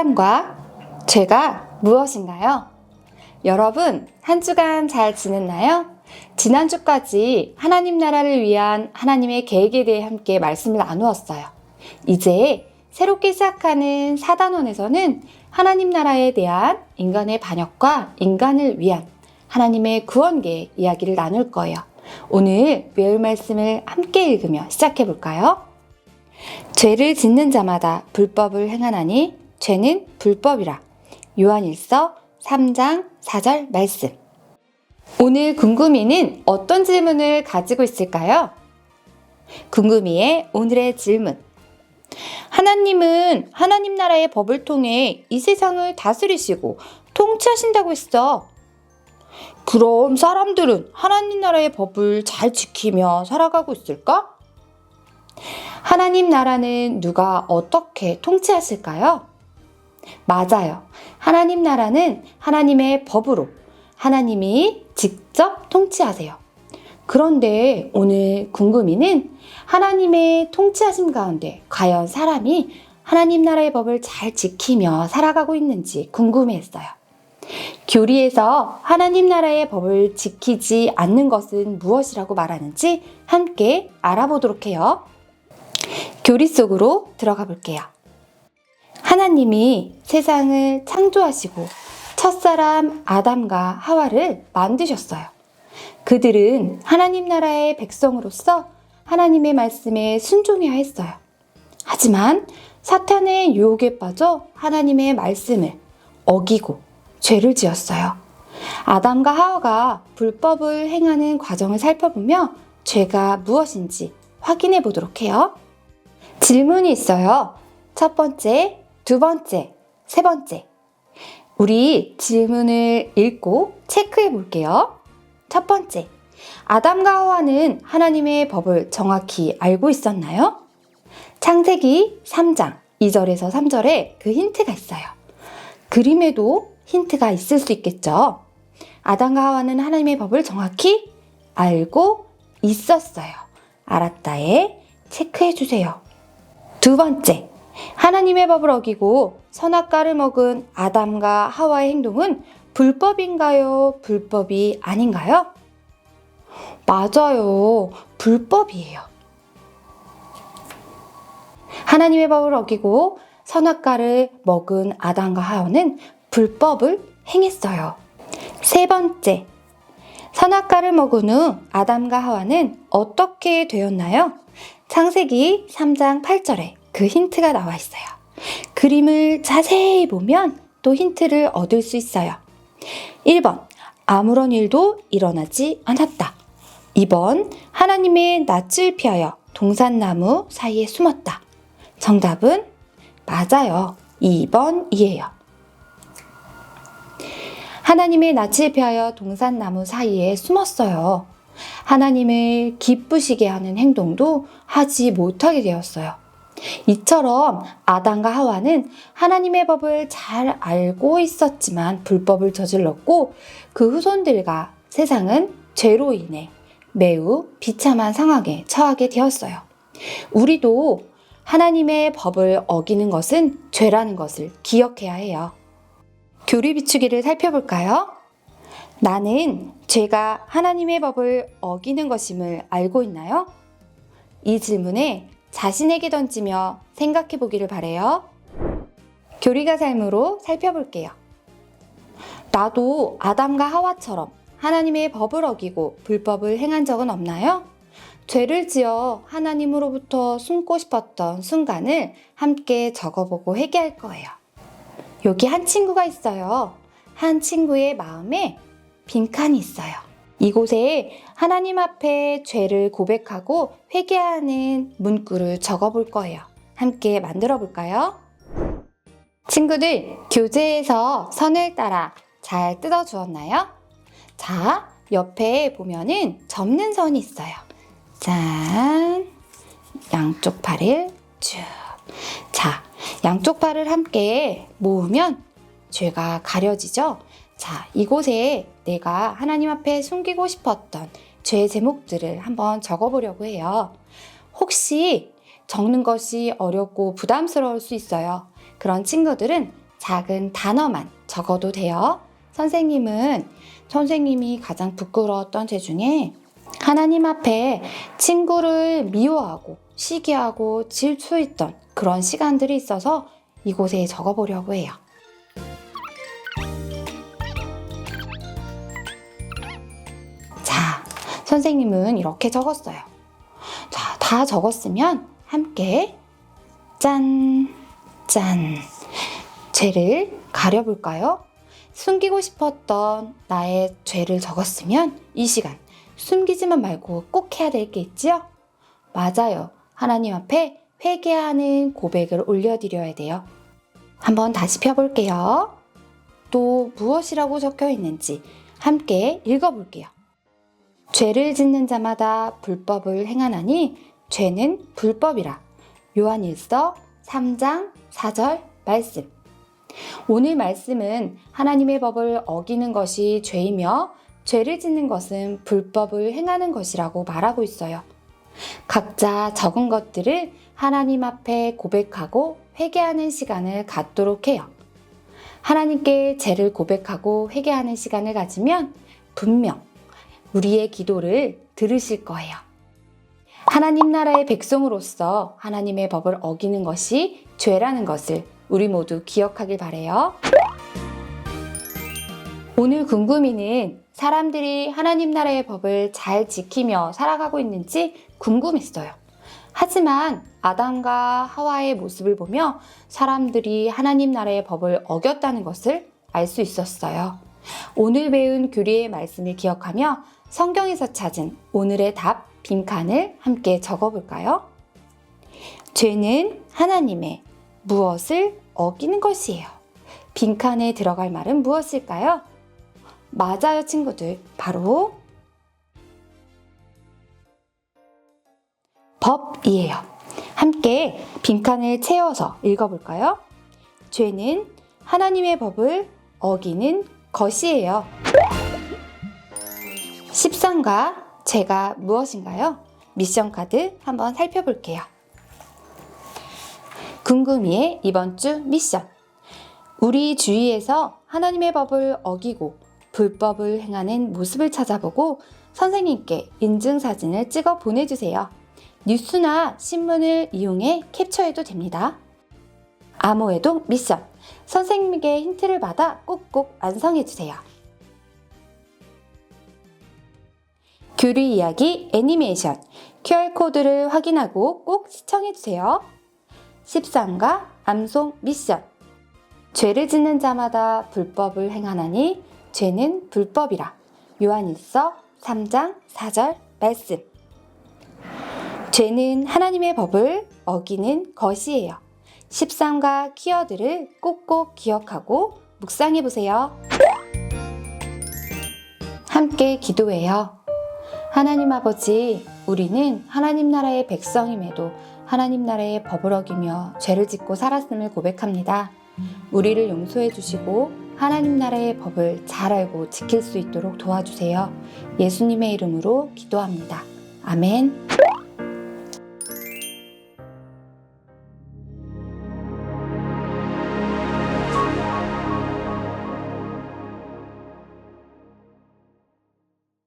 사단과 죄가 무엇인가요? 여러분, 한 주간 잘 지냈나요? 지난주까지 하나님 나라를 위한 하나님의 계획에 대해 함께 말씀을 나누었어요. 이제 새롭게 시작하는 사단원에서는 하나님 나라에 대한 인간의 반역과 인간을 위한 하나님의 구원 계획 이야기를 나눌 거예요. 오늘 외울 말씀을 함께 읽으며 시작해 볼까요? 죄를 짓는 자마다 불법을 행하나니 죄는 불법이라. 요한일서 3장 4절 말씀. 오늘 궁금이는 어떤 질문을 가지고 있을까요? 궁금이의 오늘의 질문. 하나님은 하나님 나라의 법을 통해 이 세상을 다스리시고 통치하신다고 했어. 그럼 사람들은 하나님 나라의 법을 잘 지키며 살아가고 있을까? 하나님 나라는 누가 어떻게 통치하실까요? 맞아요. 하나님 나라는 하나님의 법으로 하나님이 직접 통치하세요. 그런데 오늘 궁금이는 하나님의 통치하심 가운데 과연 사람이 하나님 나라의 법을 잘 지키며 살아가고 있는지 궁금해했어요. 교리에서 하나님 나라의 법을 지키지 않는 것은 무엇이라고 말하는지 함께 알아보도록 해요. 교리 속으로 들어가 볼게요. 하나님이 세상을 창조하시고 첫사람 아담과 하와를 만드셨어요. 그들은 하나님 나라의 백성으로서 하나님의 말씀에 순종해야 했어요. 하지만 사탄의 유혹에 빠져 하나님의 말씀을 어기고 죄를 지었어요. 아담과 하와가 불법을 행하는 과정을 살펴보며 죄가 무엇인지 확인해 보도록 해요. 질문이 있어요. 첫 번째, 두 번째, 세 번째. 우리 질문을 읽고 체크해 볼게요. 첫 번째, 아담과 하와는 하나님의 법을 정확히 알고 있었나요? 창세기 3장 2절에서 3절에 그 힌트가 있어요. 그림에도 힌트가 있을 수 있겠죠. 아담과 하와는 하나님의 법을 정확히 알고 있었어요. 알았다에 체크해 주세요. 두 번째, 하나님의 법을 어기고 선악과를 먹은 아담과 하와의 행동은 불법인가요? 불법이 아닌가요? 맞아요. 불법이에요. 하나님의 법을 어기고 선악과를 먹은 아담과 하와는 불법을 행했어요. 세 번째, 선악과를 먹은 후 아담과 하와는 어떻게 되었나요? 창세기 3장 8절에 그 힌트가 나와 있어요. 그림을 자세히 보면 또 힌트를 얻을 수 있어요. 1번, 아무런 일도 일어나지 않았다. 2번, 하나님의 낯을 피하여 동산나무 사이에 숨었다. 정답은 맞아요. 2번이에요. 하나님의 낯을 피하여 동산나무 사이에 숨었어요. 하나님을 기쁘시게 하는 행동도 하지 못하게 되었어요. 이처럼 아담과 하와는 하나님의 법을 잘 알고 있었지만 불법을 저질렀고 그 후손들과 세상은 죄로 인해 매우 비참한 상황에 처하게 되었어요. 우리도 하나님의 법을 어기는 것은 죄라는 것을 기억해야 해요. 교리 비추기를 살펴볼까요? 나는 죄가 하나님의 법을 어기는 것임을 알고 있나요? 이 질문에 자신에게 던지며 생각해 보기를 바래요. 교리가 삶으로 살펴볼게요. 나도 아담과 하와처럼 하나님의 법을 어기고 불법을 행한 적은 없나요? 죄를 지어 하나님으로부터 숨고 싶었던 순간을 함께 적어보고 회개할 거예요. 여기 한 친구가 있어요. 한 친구의 마음에 빈칸이 있어요. 이곳에 하나님 앞에 죄를 고백하고 회개하는 문구를 적어볼 거예요. 함께 만들어 볼까요? 친구들, 교재에서 선을 따라 잘 뜯어주었나요? 자, 옆에 보면은 접는 선이 있어요. 짠! 양쪽 팔을 쭉. 자, 양쪽 팔을 함께 모으면 죄가 가려지죠? 자, 이곳에 내가 하나님 앞에 숨기고 싶었던 죄의 제목들을 한번 적어보려고 해요. 혹시 적는 것이 어렵고 부담스러울 수 있어요. 그런 친구들은 작은 단어만 적어도 돼요. 선생님이 가장 부끄러웠던 죄 중에 하나님 앞에 친구를 미워하고 시기하고 질투했던 그런 시간들이 있어서 이곳에 적어보려고 해요. 자, 선생님은 이렇게 적었어요. 자, 다 적었으면 함께 짠! 죄를 가려볼까요? 숨기고 싶었던 나의 죄를 적었으면 이 시간 숨기지만 말고 꼭 해야 될 게 있지요? 맞아요. 하나님 앞에 회개하는 고백을 올려드려야 돼요. 한번 다시 펴볼게요. 또 무엇이라고 적혀 있는지 함께 읽어볼게요. 죄를 짓는 자마다 불법을 행하나니 죄는 불법이라. 요한일서 3장 4절 말씀. 오늘 말씀은 하나님의 법을 어기는 것이 죄이며 죄를 짓는 것은 불법을 행하는 것이라고 말하고 있어요. 각자 적은 것들을 하나님 앞에 고백하고 회개하는 시간을 갖도록 해요. 하나님께 죄를 고백하고 회개하는 시간을 가지면 분명 우리의 기도를 들으실 거예요. 하나님 나라의 백성으로서 하나님의 법을 어기는 것이 죄라는 것을 우리 모두 기억하길 바라요. 오늘 궁금이는 사람들이 하나님 나라의 법을 잘 지키며 살아가고 있는지 궁금했어요. 하지만 아담과 하와의 모습을 보며 사람들이 하나님 나라의 법을 어겼다는 것을 알 수 있었어요. 오늘 배운 교리의 말씀을 기억하며 성경에서 찾은 오늘의 답 빈칸을 함께 적어볼까요? 죄는 하나님의 무엇을 어기는 것이에요. 빈칸에 들어갈 말은 무엇일까요? 맞아요, 친구들. 바로 법이에요. 함께 빈칸을 채워서 읽어볼까요? 죄는 하나님의 법을 어기는 것이에요. 13과 죄가 무엇인가요? 미션 카드 한번 살펴볼게요. 궁금이의 이번 주 미션. 우리 주위에서 하나님의 법을 어기고 불법을 행하는 모습을 찾아보고 선생님께 인증사진을 찍어 보내주세요. 뉴스나 신문을 이용해 캡처해도 됩니다. 암호해독 미션. 선생님에게 힌트를 받아 꼭꼭 완성해주세요. 교리 이야기 애니메이션. QR코드를 확인하고 꼭 시청해주세요. 13과 암송 미션. 죄를 짓는 자마다 불법을 행하나니 죄는 불법이라. 요한일서 3장 4절 말씀. 죄는 하나님의 법을 어기는 것이에요. 13과 키워드를 꼭꼭 기억하고 묵상해보세요. 함께 기도해요. 하나님 아버지, 우리는 하나님 나라의 백성임에도 하나님 나라의 법을 어기며 죄를 짓고 살았음을 고백합니다. 우리를 용서해 주시고 하나님 나라의 법을 잘 알고 지킬 수 있도록 도와주세요. 예수님의 이름으로 기도합니다. 아멘.